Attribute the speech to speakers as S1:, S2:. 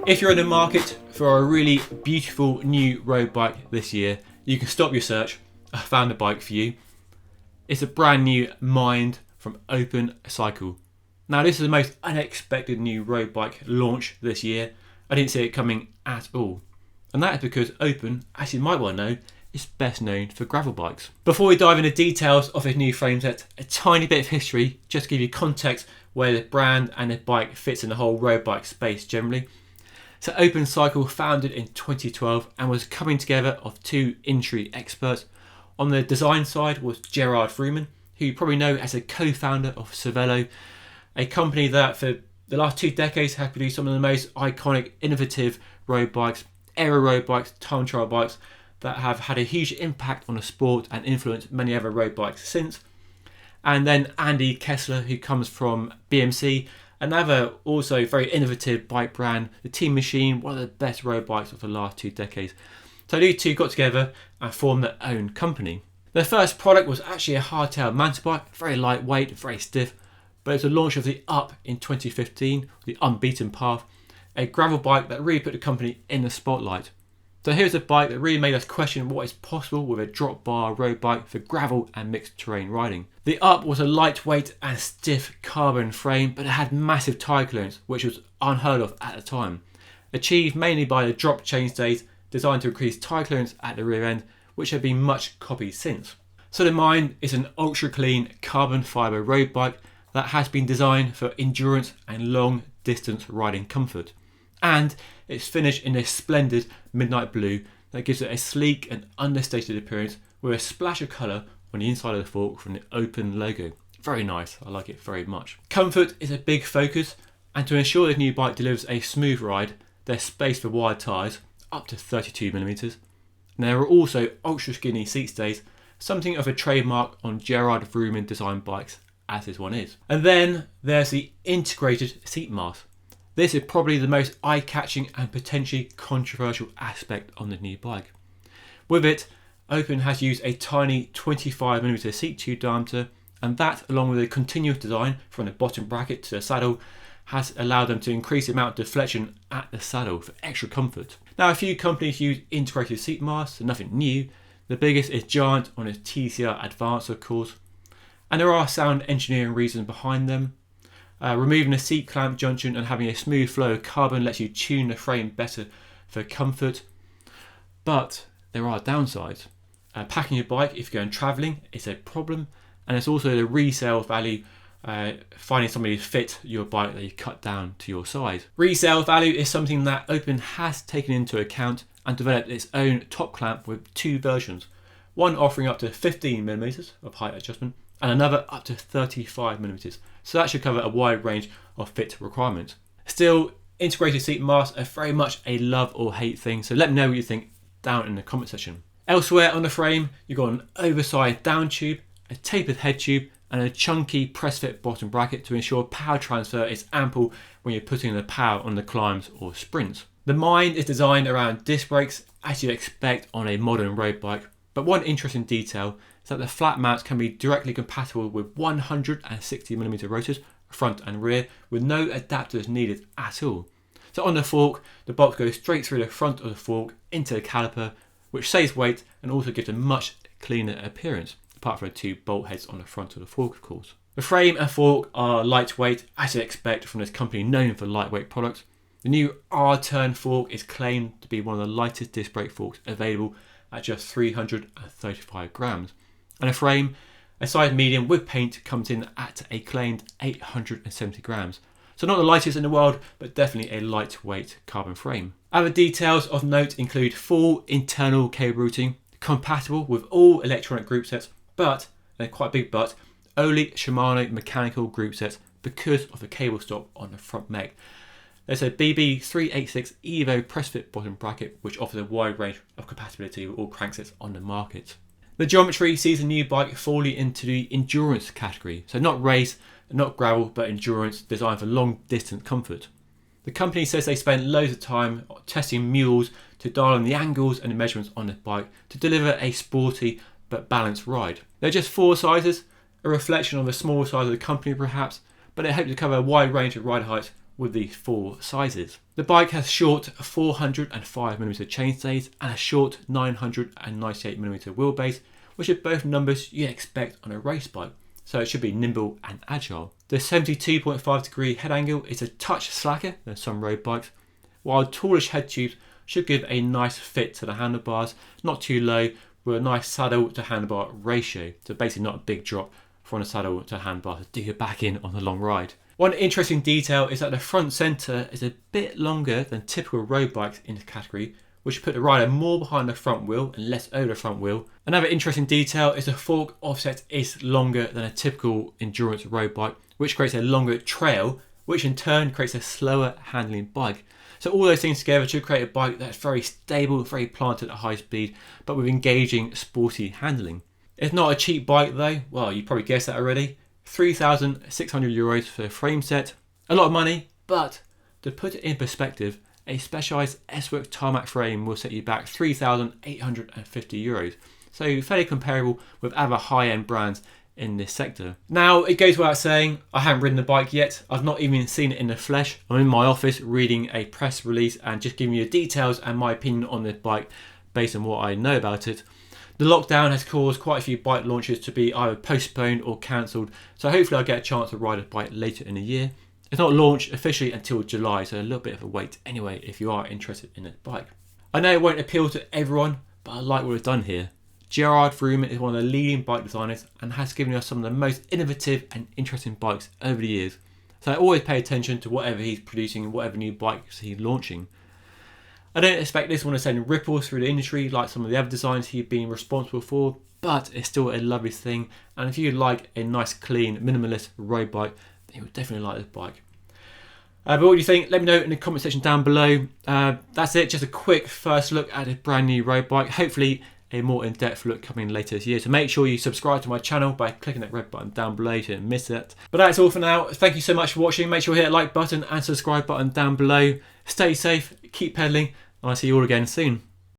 S1: If you're in the market for a really beautiful new road bike this year, you can stop your search. I found a bike for you. It's a brand new MIND from Open Cycle. Now this is the most unexpected new road bike launch this year. I didn't see it coming at all. And that is because Open, as you might well know, is best known for gravel bikes. Before we dive into details of this new frame set, a tiny bit of history just to give you context where the brand and the bike fits in the whole road bike space generally. So Open Cycle founded in 2012 and was coming together of two industry experts. On the design side was Gerard Fruman, who you probably know as a co-founder of Cervelo, a company that for the last 2 decades has produced some of the most iconic, innovative road bikes, aero road bikes, time trial bikes that have had a huge impact on the sport and influenced many other road bikes since. And then Andy Kessler, who comes from BMC, another also very innovative bike brand, the Team Machine, one of the best road bikes of the last 2 decades. So these two got together and formed their own company. Their first product was actually a hardtail mountain bike, very lightweight, very stiff, but it was the launch of the Up in 2015, the Unbeaten Path, a gravel bike that really put the company in the spotlight. So here's a bike that really made us question what is possible with a drop bar road bike for gravel and mixed terrain riding. The Up was a lightweight and stiff carbon frame, but it had massive tyre clearance, which was unheard of at the time. Achieved mainly by the drop chainstays designed to increase tyre clearance at the rear end, which have been much copied since. So the MIND is an ultra clean carbon fibre road bike that has been designed for endurance and long distance riding comfort. And it's finished in this splendid midnight blue that gives it a sleek and understated appearance with a splash of colour on the inside of the fork from the Open logo. Very nice, I like it very much. Comfort is a big focus, and to ensure the new bike delivers a smooth ride, there's space for wide tyres up to 32mm. And there are also ultra skinny seat stays, something of a trademark on Gerard Fruman designed bikes, as this one is. And then there's the integrated seat mast. This is probably the most eye-catching and potentially controversial aspect on the new bike. With it, Open has used a tiny 25mm seat tube diameter, and that, along with a continuous design from the bottom bracket to the saddle, has allowed them to increase the amount of deflection at the saddle for extra comfort. Now, a few companies use integrated seat masts, so nothing new. The biggest is Giant on its TCR Advance, of course, and there are sound engineering reasons behind them. Removing the seat clamp junction and having a smooth flow of carbon lets you tune the frame better for comfort. But there are downsides. Packing your bike if you're going travelling is a problem, and there's also the resale value, finding somebody to fit your bike that you cut down to your size. Resale value is something that Open has taken into account and developed its own top clamp with 2 versions, one offering up to 15mm of height adjustment and another up to 35mm. So that should cover a wide range of fit requirements. Still, integrated seat masts are very much a love or hate thing, so let me know what you think down in the comment section. Elsewhere on the frame, you've got an oversized down tube, a tapered head tube, and a chunky press fit bottom bracket to ensure power transfer is ample when you're putting the power on the climbs or sprints. The MIND is designed around disc brakes, as you'd expect on a modern road bike, but one interesting detail is that the flat mounts can be directly compatible with 160mm rotors, front and rear, with no adapters needed at all. So on the fork, the bolt goes straight through the front of the fork into the caliper, which saves weight and also gives a much cleaner appearance, apart from the 2 bolt heads on the front of the fork, of course. The frame and fork are lightweight, as you'd expect from this company known for lightweight products. The new R-turn fork is claimed to be one of the lightest disc brake forks available at just 335 grams. And a frame, a size medium with paint, comes in at a claimed 870 grams. So not the lightest in the world, but definitely a lightweight carbon frame. Other details of note include full internal cable routing, compatible with all electronic group sets, but, and quite a big but, only Shimano mechanical group sets because of the cable stop on the front meg. There's a BB386 Evo press fit bottom bracket, which offers a wide range of compatibility with all cranksets on the market. The geometry sees the new bike falling into the endurance category, so not race, not gravel, but endurance, designed for long distance comfort. The company says they spent loads of time testing mules to dial in the angles and the measurements on the bike to deliver a sporty but balanced ride. They're just 4 sizes, a reflection of the small size of the company perhaps, but they hope to cover a wide range of ride heights with these 4 sizes. The bike has short 405mm chainstays and a short 998mm wheelbase, which are both numbers you'd expect on a race bike, so it should be nimble and agile. The 72.5 degree head angle is a touch slacker than some road bikes, while tallish head tubes should give a nice fit to the handlebars, not too low, with a nice saddle to handlebar ratio, so basically not a big drop from the saddle to handlebar to do your back in on a long ride. One interesting detail is that the front centre is a bit longer than typical road bikes in this category, which should put the rider more behind the front wheel and less over the front wheel. Another interesting detail is the fork offset is longer than a typical endurance road bike, which creates a longer trail, which in turn creates a slower handling bike. So all those things together should create a bike that's very stable, very planted at high speed, but with engaging, sporty handling. It's not a cheap bike though. Well, you probably guessed that already. €3,600 for a frame set. A lot of money, but to put it in perspective, a Specialized S-Works tarmac frame will set you back €3,850. So fairly comparable with other high-end brands in this sector. Now, it goes without saying, I haven't ridden the bike yet. I've not even seen it in the flesh. I'm in my office reading a press release and just giving you the details and my opinion on this bike based on what I know about it. The lockdown has caused quite a few bike launches to be either postponed or cancelled, so hopefully I'll get a chance to ride a bike later in the year. It's not launched officially until July, so a little bit of a wait anyway if you are interested in a bike. I know it won't appeal to everyone, but I like what we've done here. Gerard Vrooman is one of the leading bike designers and has given us some of the most innovative and interesting bikes over the years. So I always pay attention to whatever he's producing and whatever new bikes he's launching. I don't expect this one to send ripples through the industry like some of the other designs he's been responsible for, but it's still a lovely thing, and if you like a nice, clean, minimalist road bike, then you'll definitely like this bike. But what do you think? Let me know in the comment section down below. That's it, just a quick first look at a brand new road bike. Hopefully a more in-depth look coming later this year, so make sure you subscribe to my channel by clicking that red button down below so you don't miss it. But that's all for now. Thank you so much for watching. Make sure you hit that like button and subscribe button down below. Stay safe, keep pedaling, and I'll see you all again soon.